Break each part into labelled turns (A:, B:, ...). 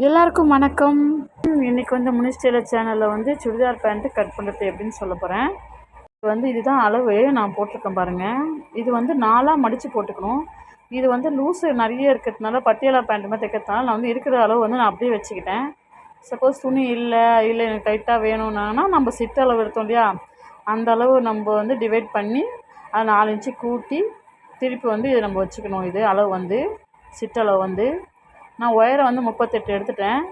A: எல்லாருக்கும் வணக்கம். இன்றைக்கி வந்து முனிஸ் டெய்லர் சேனலில் வந்து சுடிதார் பேண்ட்டு கட் பண்ணுறது எப்படின்னு சொல்ல போகிறேன். இதுதான் அளவு நான் போட்டிருக்கேன் பாருங்கள். இது வந்து 4ஆக மடித்து போட்டுக்கணும். இது வந்து லூஸு நிறைய இருக்கிறதுனால பட்டியாலா பேண்ட் மாதிரி தைக்கிறதுனால நான் வந்து இருக்கிற அளவு வந்து நான் அப்படியே வச்சுக்கிட்டேன். சப்போஸ் துணி இல்லை எனக்கு டைட்டாக வேணும்னா நம்ம சிட்டு அளவு எடுத்தோம் இல்லையா, அந்த அளவு நம்ம வந்து டிவைட் பண்ணி அதை 4 இன்ச்சு கூட்டி திருப்பி வந்து இதை நம்ம வச்சுக்கணும். இது அளவு வந்து சிட்டளவு வந்து நான் ஒயரை வந்து 38 எடுத்துட்டேன்.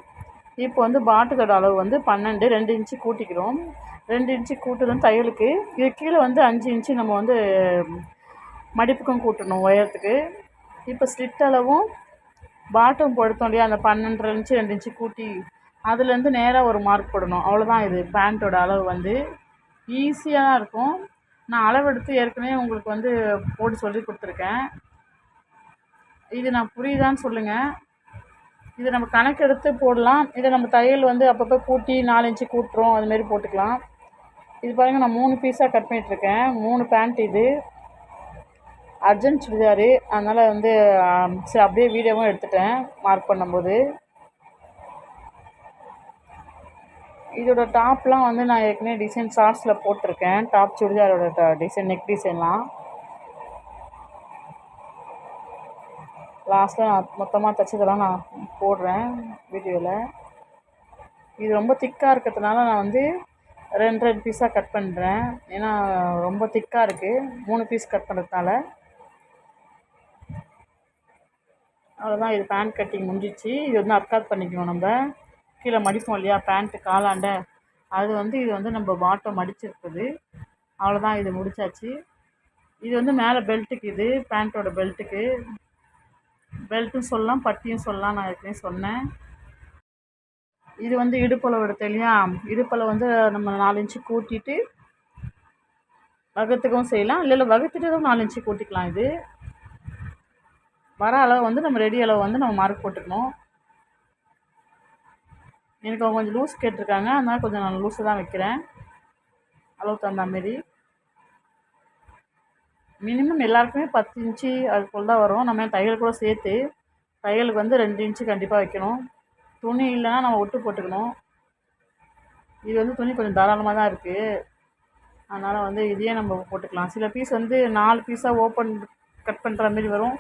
A: இப்போ வந்து பாட்டத்தோட அளவு வந்து 12, 2 இன்ச்சு கூட்டிக்கிறோம். 2 இன்ச்சு கூட்டுறது தையலுக்கு. இது கீழே வந்து 5 இன்ச்சு நம்ம வந்து மடிப்புக்கும் கூட்டணும் உயரத்துக்கு. இப்போ ஸ்லிட் அளவும் பாட்டம் எடுத்தோம் இல்லையா, அந்த 12 இன்ச்சு 2 இன்ச்சு கூட்டி அதுலேருந்து நேராக ஒரு மார்க் போடணும். அவ்வளோதான். இது பேண்ட்டோட அளவு வந்து ஈஸியாக தான் இருக்கும். நான் அளவெடுத்து ஏற்கனவே உங்களுக்கு வந்து போட்டு சொல்லி கொடுத்துருக்கேன். இது நான் புரியுதான்னு சொல்லுங்கள். இதை நம்ம கணக்கெடுத்து போடலாம். இதை நம்ம தையல் வந்து அப்பப்போ கூட்டி 4 இன்ச்சு கூட்டுறோம், அதுமாரி போட்டுக்கலாம். இது பாருங்கள், நான் 3 பீஸாக கட் பண்ணிகிட்ருக்கேன். 3 பேண்ட். இது அர்ஜென்ட் சுடிதாரு, அதனால் வந்து சரி அப்படியே வீடியோவும் எடுத்துட்டேன் மார்க் பண்ணும்போது. இதோட டாப்லாம் வந்து நான் ஏற்கனவே டிசைன் ஷார்ட்ஸில் போட்டிருக்கேன். டாப் சுடிதாரோட டிசைன், நெக் டிசைன்லாம் லாஸ்ட்டில் நான் மொத்தமாக தைச்சதெல்லாம் நான் போடுறேன் வீடியோவில். இது ரொம்ப திக்காக இருக்கிறதுனால நான் வந்து 2 பீஸாக கட் பண்ணுறேன். ஏன்னா ரொம்ப திக்காக இருக்குது 3 பீஸ் கட் பண்ணுறதுனால. அவ்வளோதான். இது பேண்ட் கட்டிங் முடிஞ்சிச்சு. இது வந்து அர்க்காத் பண்ணிக்கணும். நம்ம கீழே மடிப்போம் இல்லையா பேண்ட்டு காலாண்ட, அது வந்து இது வந்து நம்ம பாட்டம் மடிச்சிருக்குது. அவ்வளோதான், இது முடிச்சாச்சு. இது வந்து மேலே பெல்ட்டுக்கு, இது பேண்ட்டோட பெல்ட்டுக்கு. பெல்ட்டும் சொல்லலாம், பட்டியும் சொல்லலாம். நான் ஏற்கனவே சொன்னேன். இது வந்து இடுப்பளவு எடுத்தேன் இல்லையா, இடுப்பளவு வந்து நம்ம 4 இன்ச்சு கூட்டிட்டு வகுத்துக்கவும் செய்யலாம், இல்லை வகுத்துட்டு 4 இன்ச்சு கூட்டிக்கலாம். இது வர அளவு வந்து நம்ம ரெடி அளவு வந்து நம்ம மார்க் போட்டுக்கணும். எனக்கு அவங்க கொஞ்சம் லூஸ் கேட்டிருக்காங்க, அதனால் கொஞ்சம் நான் லூஸு தான் வைக்கிறேன், அளவு தகுந்த மாரி. மினிமம் எல்லாருக்குமே 10 இன்ச்சு அது போல் தான் வரும். நம்ம தையல் கூட சேர்த்து தையலுக்கு வந்து 2 இன்ச்சு கண்டிப்பாக வைக்கணும். துணி இல்லைன்னா நம்ம ஒட்டு போட்டுக்கணும். இது வந்து துணி கொஞ்சம் தாராளமாக தான் இருக்குது, அதனால் வந்து இதையே நம்ம போட்டுக்கலாம். சில பீஸ் வந்து 4 பீஸாக ஓப்பன் கட் பண்ணுற மாரி வரும்.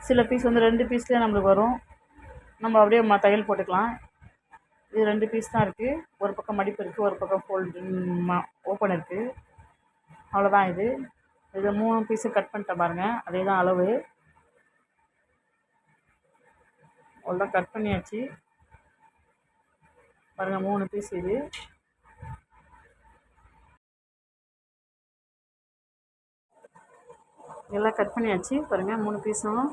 A: சில பீஸ் வந்து 2 பீஸ்லேயே நம்மளுக்கு வரும். நம்ம அப்படியே தையல் போட்டுக்கலாம். இது 2 பீஸ் தான் இருக்குது. ஒரு பக்கம் மடிப்பு இருக்குது, ஒரு பக்கம் ஓப்பன் இருக்குது. அவ்வளோதான். இது 3 பீஸு கட் பண்ணிட்டேன் பாருங்கள். அதே தான் அளவு. அவ்வளோதான், கட் பண்ணியாச்சு பாருங்கள். 3 பீஸ் இது. எல்லாம் கட் பண்ணியாச்சு பாருங்கள். 3 பீஸும்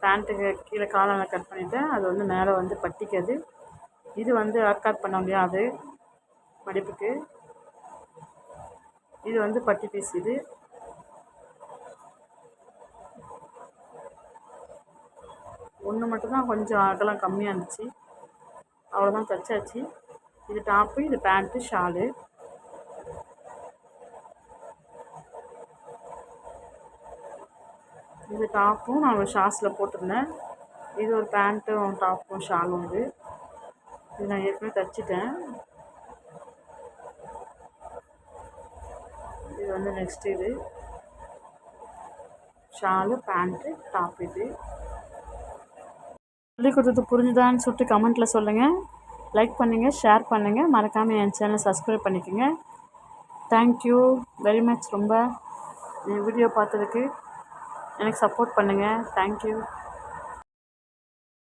A: பேண்ட்டுக்கு கீழே காலால் கட் பண்ணிவிட்டேன். அது வந்து மேலே வந்து பட்டிக்கிறது. இது வந்து அர்க்காத் பண்ண முடியாது மடிப்புக்கு. இது வந்து பட்டி பீஸ். இது ஒன்று மட்டும்தான் கொஞ்சம் அகலம் கம்மியாக இருந்துச்சு, அவ்வளோதான், தைச்சாச்சு. இது டாப்பு, இது பேண்ட்டு, ஷாலு. இது டாப்பும் நான் ஷார்ட்ஸில் போட்டிருந்தேன். இது ஒரு பேண்ட்டும் டாப்பும் ஷாலும். இது நான் ஏற்கனவே தைச்சிட்டேன். இது வந்து நெக்ஸ்ட்டு இது ஷாலு, பேண்ட்டு, டாப். இது சொல்லி கொடுத்தது புரிஞ்சுதான்னு சொல்லிட்டு கமெண்ட்டில் சொல்லுங்கள். லைக் பண்ணுங்கள், ஷேர் பண்ணுங்கள், மறக்காமல் என் சேனலை சப்ஸ்கிரைப் பண்ணிக்கோங்க. Thank you very much. ரொம்ப என் வீடியோ பார்த்ததுக்கு எனக்கு சப்போர்ட் பண்ணுங்கள். தேங்க்யூ.